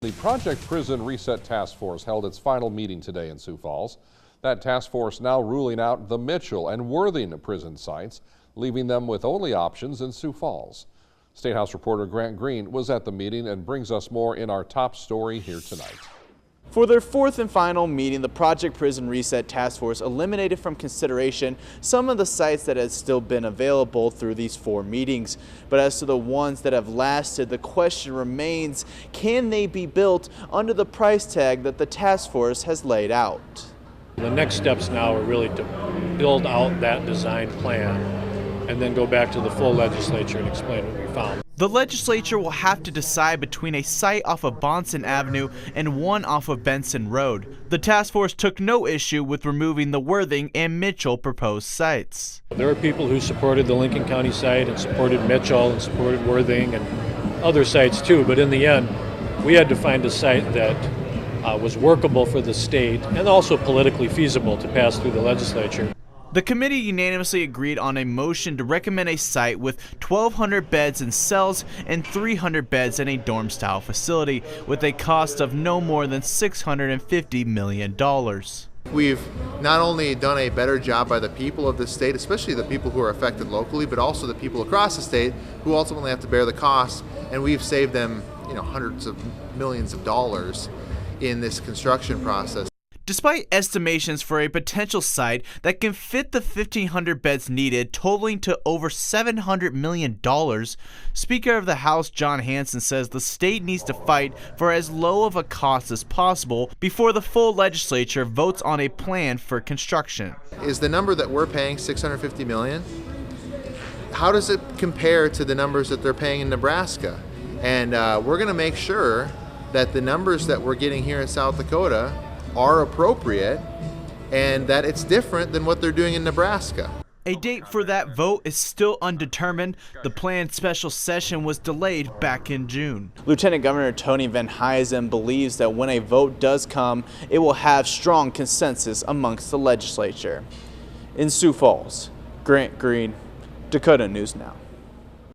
The Project Prison Reset Task Force held its final meeting today in Sioux Falls. That task force now ruling out the Mitchell and Worthing prison sites, leaving them with only options in Sioux Falls. State House reporter Grant Green was at the meeting and brings us more in our top story here tonight. For their fourth and final meeting, the Project Prison Reset Task Force eliminated from consideration some of the sites that had still been available through these 4 meetings. But as to the ones that have lasted, the question remains, can they be built under the price tag that the task force has laid out? The next steps now are really to build out that design plan and then go back to the full legislature and explain what we found. The legislature will have to decide between a site off of Bahnson Avenue and one off of Benson Road. The task force took no issue with removing the Worthing and Mitchell proposed sites. There are people who supported the Lincoln County site and supported Mitchell and supported Worthing and other sites too, but in the end we had to find a site that was workable for the state and also politically feasible to pass through the legislature. The committee unanimously agreed on a motion to recommend a site with 1,200 beds in cells and 300 beds in a dorm-style facility with a cost of no more than $650 million. We've not only done a better job by the people of the state, especially the people who are affected locally, but also the people across the state who ultimately have to bear the costs, and we've saved them, hundreds of millions of dollars in this construction process. Despite estimations for a potential site that can fit the 1,500 beds needed, totaling to over $700 million, Speaker of the House John Hanson says the state needs to fight for as low of a cost as possible before the full legislature votes on a plan for construction. Is the number that we're paying $650 million? How does it compare to the numbers that they're paying in Nebraska? And we're going to make sure that the numbers that we're getting here in South Dakota are appropriate and that it's different than what they're doing in Nebraska. A date for that vote is still undetermined. The planned special session was delayed back in June. Lieutenant Governor Tony Van Huysen believes that when a vote does come, it will have strong consensus amongst the legislature. In Sioux Falls, Grant Green, Dakota News Now.